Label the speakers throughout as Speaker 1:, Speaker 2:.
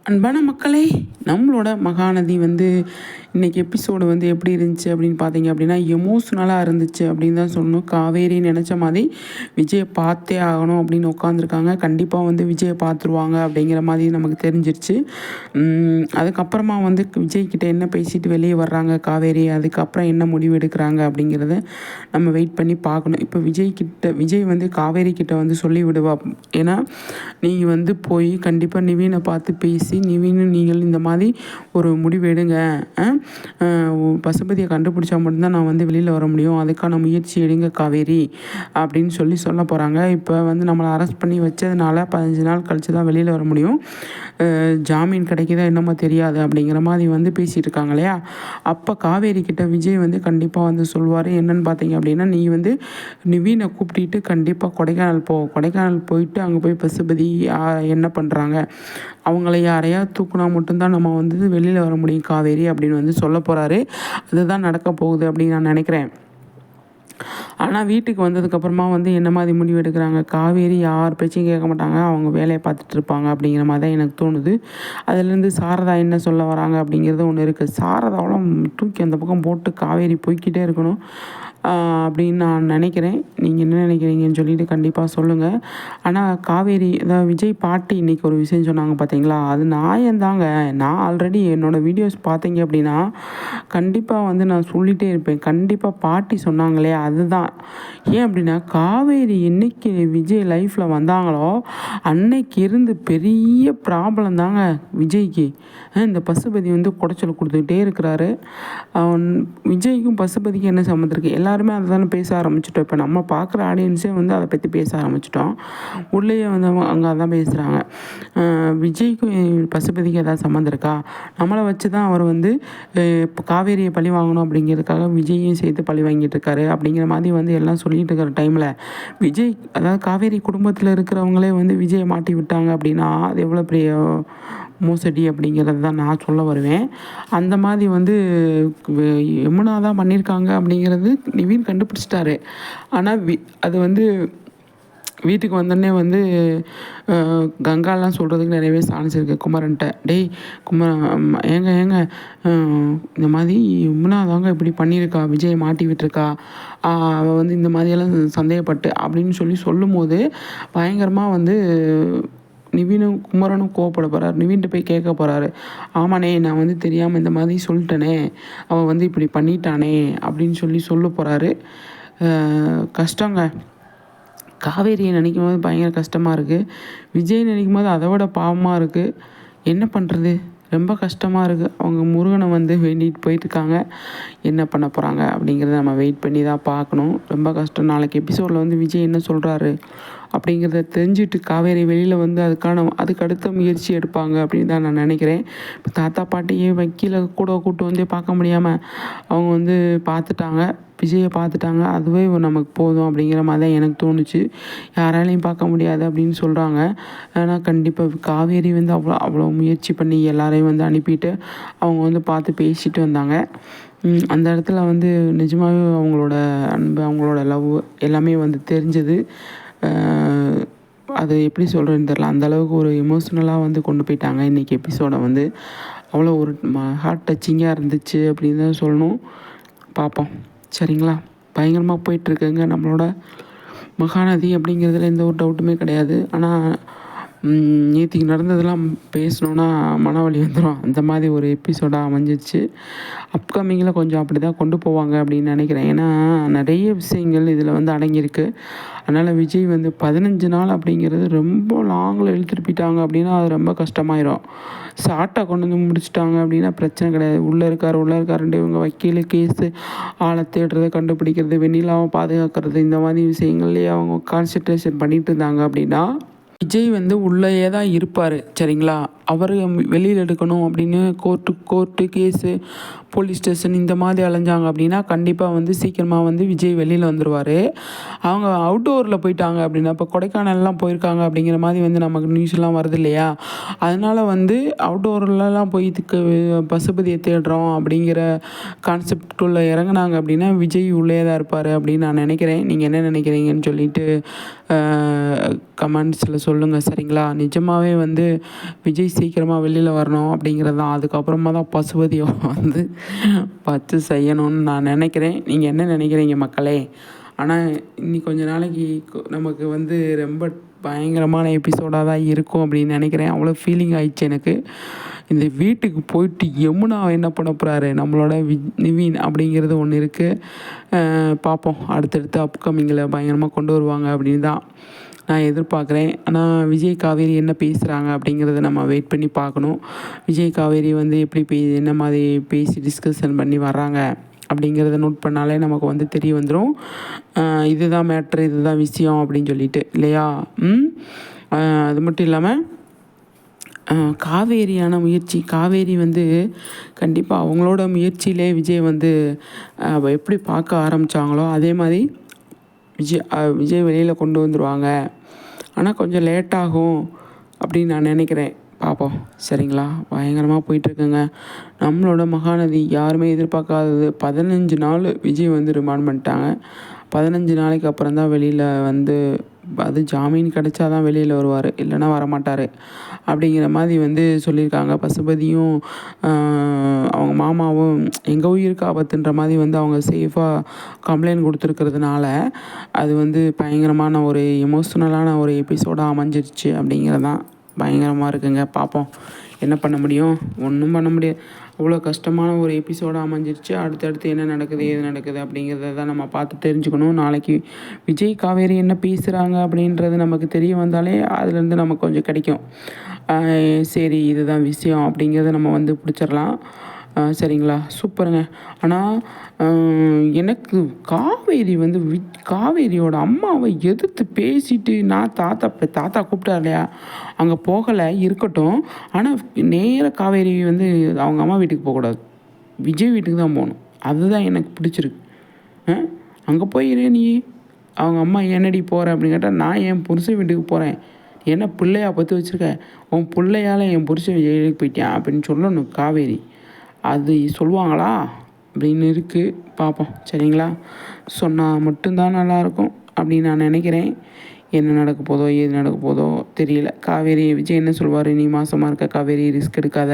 Speaker 1: அன்பான மக்களே, நம்மளோட மகாநதி இன்றைக்கி எபிசோடு எப்படி இருந்துச்சு அப்படின்னு பார்த்தீங்க அப்படின்னா, எமோஷ்னலாக இருந்துச்சு அப்படின்னு தான் சொல்லணும். காவேரி நினச்ச மாதிரி விஜயை பார்த்தே ஆகணும் அப்படின்னு உட்காந்துருக்காங்க. கண்டிப்பாக விஜயை பார்த்துருவாங்க அப்படிங்கிற மாதிரி நமக்கு தெரிஞ்சிருச்சு. அதுக்கப்புறமா விஜய்கிட்ட என்ன பேசிட்டு வெளியே வர்றாங்க காவேரி, அதுக்கப்புறம் என்ன முடிவு எடுக்கிறாங்க அப்படிங்கிறத நம்ம வெயிட் பண்ணி பார்க்கணும். இப்போ விஜய் காவேரி கிட்ட சொல்லி விடுவா. ஏன்னா நீங்கள் போய் கண்டிப்பாக நிவீனை பார்த்து பேசி நிவீனும் நீங்கள் இந்த மாதிரி ஒரு முடிவு எடுங்க, பசுபதியை கண்டுபிடிச்சா மட்டும்தான் நான் வெளியில் வர முடியும், அதுக்கான முயற்சி எடுங்க காவேரி அப்படின்னு சொல்ல போகிறாங்க. இப்போ நம்மளை அரெஸ்ட் பண்ணி வச்சதுனால 15 நாள் கழித்து தான் வெளியில் வர முடியும், ஜாமீன் கிடைக்குதா என்னமோ தெரியாது அப்படிங்கிற மாதிரி பேசிகிட்டு இருக்காங்க இல்லையா. அப்போ காவேரி கிட்ட விஜய் கண்டிப்பாக சொல்லுவார். என்னென்னு பார்த்தீங்க அப்படின்னா, நீ நிவீனை கூப்பிட்டு கண்டிப்பாக கொடைக்கானல் போயிட்டு அங்கே போய் பசுபதி என்ன பண்ணுறாங்க, அவங்கள யாரையா தூக்குனா மட்டும்தான் நம்ம வெளியில் வர முடியும் காவேரி அப்படின்னு சொல்ல போகிறாரு. அதுதான் நடக்க போகுது அப்படின்னு நான் நினைக்கிறேன். ஆனால் வீட்டுக்கு வந்ததுக்கப்புறமா என்ன மாதிரி முடிவு எடுக்கிறாங்க, காவேரி யார் பேச்சையும் கேட்க மாட்டாங்க, அவங்க வேலையை பார்த்துட்டு இருப்பாங்க அப்படிங்கிற மாதிரி தான் எனக்கு தோணுது. அதுலேருந்து சாரதா என்ன சொல்ல வராங்க அப்படிங்கிறது ஒன்று இருக்குது. சாரதாவெல்லாம் தூக்கி அந்த பக்கம் போட்டு காவேரி போய்கிட்டே இருக்கணும் அப்படின்னு நான் நினைக்கிறேன். நீங்கள் என்ன நினைக்கிறீங்கன்னு சொல்லிட்டு கண்டிப்பாக சொல்லுங்கள். ஆனால் காவேரி அதாவது விஜய் பாட்டி இன்றைக்கி ஒரு விஷயம் சொன்னாங்க பார்த்தீங்களா, அது நியாயந்தாங்க. நான் ஆல்ரெடி என்னோடய வீடியோஸ் பார்த்தீங்க அப்படின்னா கண்டிப்பாக நான் சொல்லிகிட்டே இருப்பேன். கண்டிப்பாக பாட்டி சொன்னாங்களே அதுதான். ஏன் அப்படின்னா, காவேரி என்னைக்கு விஜய் லைஃப்பில் வந்தாங்களோ அன்னைக்கு இருந்து பெரிய ப்ராப்ளம் தாங்க விஜய்க்கு. இந்த பசுபதி குடைச்சல் கொடுத்துக்கிட்டே இருக்கிறாரு. விஜய்க்கும் பசுபதிக்கும் என்ன சம்மந்தம் இருக்குது? எல்லாருமே அதை தானே பேச ஆரம்பிச்சிட்டோம். இப்போ நம்ம பார்க்குற ஆடியன்ஸே அதை பற்றி பேச ஆரம்பிச்சிட்டோம். உள்ளேயே அங்கே அதான் பேசுகிறாங்க. விஜய்க்கும் பசுபதிக்கு ஏதாவது சம்மந்தம் இருக்கா? நம்மளை வச்சு தான் அவர் இப்போ காவேரியை பழி வாங்கணும் அப்படிங்கிறதுக்காக விஜயையும் சேர்த்து பழி வாங்கிட்டு இருக்காரு அப்படிங்கிற மாதிரி எல்லாம் சொல்லிட்டு இருக்கிற டைமில் விஜய் அதாவது காவேரி குடும்பத்தில் இருக்கிறவங்களே விஜயை மாட்டி விட்டாங்க அப்படின்னா அது எவ்வளோ பெரிய மோசடி அப்படிங்கிறது தான் நான் சொல்ல வருவேன். அந்த மாதிரி யமுனா தான் பண்ணியிருக்காங்க அப்படிங்கிறது நிவீன் கண்டுபிடிச்சிட்டாரு. ஆனால் அது வீட்டுக்கு வந்தோடனே கங்காலாம் சொல்கிறதுக்கு நிறையவே சான்ஸ் இருக்குது குமரன்ட்ட. டேய் ஏங்க இந்த மாதிரி யமுனா தாங்க இப்படி பண்ணியிருக்கா, விஜயை மாட்டி விட்டுருக்கா, அவள் இந்த மாதிரியெல்லாம் சந்தேகப்பட்டு அப்படின்னு சொல்லும் போது பயங்கரமாக நிவீனும் குமரனும் கோவப்பட போகிறார். நிவீன்கிட்ட போய் கேட்க போகிறாரு, ஆமாண்ணே நான் தெரியாமல் இந்த மாதிரி சொல்லிட்டேனே, அவன் இப்படி பண்ணிட்டானே அப்படின்னு சொல்ல போகிறாரு. கஷ்டங்க. காவேரியை நினைக்கும் போது பயங்கர கஷ்டமாக இருக்குது. விஜய் நினைக்கும் போது அதை விட பாவமாக இருக்குது. என்ன பண்ணுறது, ரொம்ப கஷ்டமாக இருக்குது. அவங்க முருகனை வேண்டிகிட்டு போயிட்டுருக்காங்க. என்ன பண்ண போகிறாங்க அப்படிங்கிறத நம்ம வெயிட் பண்ணி தான் பார்க்கணும். ரொம்ப கஷ்டம். நாளைக்கு எபிசோடில் விஜய் என்ன சொல்கிறாரு அப்படிங்கிறத தெரிஞ்சுட்டு காவேரி வெளியில் அதுக்கு அடுத்த முயற்சி எடுப்பாங்க அப்படின்னு தான் நான் நினைக்கிறேன். இப்போ தாத்தா பாட்டியே வக்கீலை கூட கூப்பிட்டு பார்க்க முடியாமல் அவங்க பார்த்துட்டாங்க, விஜயை பார்த்துட்டாங்க. அதுவே நமக்கு போதும் அப்படிங்கிற மாதிரி தான் எனக்கு தோணுச்சு. யாராலையும் பார்க்க முடியாது அப்படின்னு சொல்கிறாங்க. ஆனால் கண்டிப்பாக காவேரி அவ்வளோ முயற்சி பண்ணி எல்லாரையும் அனுப்பிட்டு அவங்க பார்த்து பேசிட்டு வந்தாங்க. அந்த இடத்துல நிஜமாகவே அவங்களோட அன்பு, அவங்களோட லவ் எல்லாமே தெரிஞ்சது. அது எப்படி சொல்கிறேன்னு தெரில, அந்தளவுக்கு ஒரு எமோஷ்னலாக கொண்டு போயிட்டாங்க இன்றைக்கி எபிசோடை. அவ்வளோ ஒரு ஹார்ட் டச்சிங்காக இருந்துச்சு அப்படின்னு தான் சொல்லணும். பார்ப்போம், சரிங்களா? பயங்கரமாக போயிட்டுருக்குங்க நம்மளோட மகாநதி அப்படிங்கிறதுல எந்த ஒரு டவுட்டுமே கிடையாது. ஆனால் நேற்றுக்கு நடந்ததெல்லாம் பேசணுன்னா மனவலி வந்துடும். அந்த மாதிரி ஒரு எபிசோடாக அமைஞ்சிச்சு. அப்கமிங்கில் கொஞ்சம் அப்படி தான் கொண்டு போவாங்க அப்படின்னு நினைக்கிறேன். ஏன்னா நிறைய விஷயங்கள் இதில் அடங்கியிருக்கு. அதனால் விஜய் 15 நாள் அப்படிங்கிறது ரொம்ப லாங்கில் இழுத்துட்டு போயிட்டாங்க அப்படின்னா அது ரொம்ப கஷ்டமாயிடும். ஷார்ட்டாக கொண்டு முடிச்சிட்டாங்க அப்படின்னா பிரச்சனை கிடையாது. உள்ளே இருக்காருன்ட்டு இவங்க வக்கீல், கேஸு, ஆளை தேடுறது, கண்டுபிடிக்கிறது, வெண்ணிலாவை பாதுகாக்கிறது, இந்த மாதிரி விஷயங்கள்லேயே அவங்க கான்சன்ட்ரேஷன் பண்ணிகிட்டு இருந்தாங்க அப்படின்னா விஜய் உள்ளேயே தான் இருப்பார், சரிங்களா? அவர் வெளியில் எடுக்கணும் அப்படின்னு கோர்ட்டு கேஸு, போலீஸ் ஸ்டேஷன் இந்த மாதிரி அலைஞ்சாங்க அப்படின்னா கண்டிப்பாக சீக்கிரமாக விஜய் வெளியில் வந்துடுவார். அவங்க அவுட்டோரில் போயிட்டாங்க அப்படின்னா, இப்போ கொடைக்கானல்லாம் போயிருக்காங்க அப்படிங்கிற மாதிரி நமக்கு நியூஸ்லாம் வருது இல்லையா? அதனால் அவுட்டோர்லலாம் போய் இதுக்கு பசுபதியை தேடுறோம் அப்படிங்கிற கான்செப்டுள்ளே இறங்குனாங்க அப்படின்னா விஜய் உள்ளே தான் இருப்பார் அப்படின்னு நான் நினைக்கிறேன். நீங்கள் என்ன நினைக்கிறீங்கன்னு சொல்லிட்டு கமெண்ட்ஸில் சொல்லுங்கள் சரிங்களா. நிஜமாகவே வந்து விஜய் சீக்கிரமாக வெளியில் வரணும் அப்படிங்கிறது தான். அதுக்கப்புறமா தான் பசுபதியை வந்து வச்சு செய்யணும்னு நான் நினைக்கிறேன். நீங்கள் என்ன நினைக்கிறீங்க மக்களே? ஆனால் இன்னி கொஞ்ச நாளைக்கு நமக்கு வந்து ரொம்ப பயங்கரமான எபிசோடாக தான் இருக்கும் அப்படின்னு நினைக்கிறேன். அவ்வளோ ஃபீலிங் ஆயிடுச்சு எனக்கு. இந்த வீட்டுக்கு போயிட்டு யமுனா என்ன பண்ண போகிறாரு நம்மளோட நிவின் அப்படிங்கிறது ஒன்று இருக்குது. பார்ப்போம், அடுத்தடுத்து அப்கமிங்கில் பயங்கரமாக கொண்டு வருவாங்க அப்படின்னு தான் நான் எதிர்பார்க்குறேன். ஆனால் விஜய் காவேரி என்ன பேசுகிறாங்க அப்படிங்கிறத நம்ம வெயிட் பண்ணி பார்க்கணும். விஜய் காவேரி வந்து எப்படி என்ன மாதிரி பேசி டிஸ்கஷன் பண்ணி வர்றாங்க அப்படிங்கிறத நோட் பண்ணாலே நமக்கு வந்து தெரிய வந்துடும். இதுதான் மேட்ரு, இதுதான் விஷயம் அப்படின்னு சொல்லிட்டு இல்லையா. அது மட்டும் இல்லாமல் காவேரியான முயற்சி, காவேரி வந்து கண்டிப்பாக அவங்களோட முயற்சியிலே விஜய் வந்து எப்படி பார்க்க ஆரம்பித்தாங்களோ அதே மாதிரி விஜய் வெளியில் கொண்டு வந்துடுவாங்க. ஆனால் கொஞ்சம் லேட்டாகும் அப்படின்னு நான் நினைக்கிறேன். பார்ப்போம் சரிங்களா. பயங்கரமாக போயிட்டுருக்குங்க நம்மளோட மகாநதி. யாருமே எதிர்பார்க்காதது 15 நாள் விஜய் வந்து ரிமாண்ட் பண்ணிட்டாங்க. 15 நாளைக்கு அப்புறம் தான் வெளியில் வந்து அது ஜாமீன் கிடைச்சா தான் வெளியில் வருவார், இல்லைன்னா வரமாட்டார் அப்படிங்கிற மாதிரி வந்து சொல்லியிருக்காங்க. பசுபதியும் அவங்க மாமாவும் எங்கள் உயிருக்கு ஆபத்துன்ற மாதிரி வந்து அவங்க சேஃபாக கம்ப்ளைண்ட் கொடுத்துருக்கிறதுனால அது வந்து பயங்கரமான ஒரு எமோஷ்னலான ஒரு எபிசோடாக அமைஞ்சிருச்சு அப்படிங்கிறதான் பயங்கரமாக இருக்குங்க. பார்ப்போம் என்ன பண்ண முடியும், ஒன்றும் பண்ண முடியாது. அவ்வளோ கஷ்டமான ஒரு எபிசோடாக அமைஞ்சிருச்சு. அடுத்தடுத்து என்ன நடக்குது ஏது நடக்குது அப்படிங்கிறத தான் நம்ம பார்த்து தெரிஞ்சுக்கணும். நாளைக்கு விஜய் காவேரி என்ன பேசுகிறாங்க அப்படின்றது நமக்கு தெரிய வந்தாலே அதுலேருந்து நமக்கு கொஞ்சம் கிடைக்கும். சரி இதுதான் விஷயம் அப்படிங்கிறத நம்ம வந்து பிடிச்சிடலாம். சரிங்களா, சூப்பருங்க. ஆனால் எனக்கு காவேரி வந்து காவேரியோட அம்மாவை எதிர்த்து பேசிட்டு நான் தாத்தா கூப்பிட்டார் இல்லையா, அங்கே போகலை இருக்கட்டும். ஆனால் நேராக காவேரி வந்து அவங்க அம்மா வீட்டுக்கு போகக்கூடாது, விஜய் வீட்டுக்கு தான் போகணும். அதுதான் எனக்கு பிடிச்சிருக்கு. அங்கே போயிரு நீ, அவங்க அம்மா என்னடி போகிற அப்படின்னு கேட்டால் நான் என் புருஷன் வீட்டுக்கு போகிறேன், என்ன பிள்ளையா பற்றி வச்சுருக்க, உன் பிள்ளையால் என் புருஷன் ஜெயிலுக்கு போயிட்டேன் அப்படின்னு சொல்லணும் காவேரி. அது சொல்லுவாங்களா அப்படின்னு இருக்குது. பார்ப்போம் சரிங்களா. சொன்னால் மட்டும்தான் நல்லாயிருக்கும் அப்படின்னு நான் நினைக்கிறேன். என்ன நடக்க போதோ ஏது நடக்க போதோ தெரியல. காவேரி விஜய் என்ன சொல்வார், நீ மாசமாக இருக்க காவேரி, ரிஸ்க் எடுக்காத,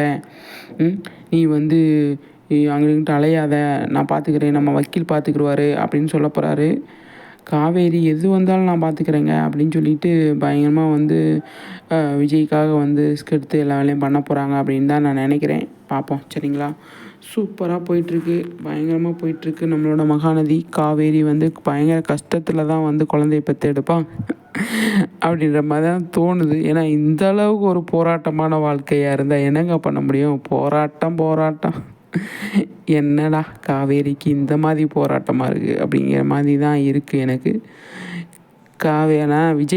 Speaker 1: நீ வந்து அங்கிட்ட அலையாத, நான் பார்த்துக்கிறேன், நம்ம வக்கீல் பார்த்துக்குருவார் அப்படின்னு சொல்ல போகிறாரு. காவேரி எது வந்தாலும் நான் பார்த்துக்கிறேங்க அப்படின்னு சொல்லிட்டு பயங்கரமாக வந்து விஜய்க்காக வந்து ரிஸ்க் எடுத்து எல்லா வேலையும் பண்ண போகிறாங்க அப்படின்னு தான் நான் நினைக்கிறேன். பார்ப்போம் சரிங்களா. சூப்பராக போயிட்டுருக்கு, பயங்கரமாக போயிட்டுருக்கு. நம்மளோட மகாநதி காவேரி வந்து பயங்கர கஷ்டத்தில் தான் வந்து குழந்தைய பெற்று எடுப்பாங்க அப்படின்ற மாதிரி தான் தோணுது. ஏன்னா இந்த அளவுக்கு ஒரு போராட்டமான வாழ்க்கையாக இருந்தால் என்னங்க பண்ண முடியும். போராட்டம் என்னடா காவேரிக்கு இந்த மாதிரி போராட்டமாக இருக்குது அப்படிங்கிற மாதிரி தான் இருக்குது எனக்கு. விஜய்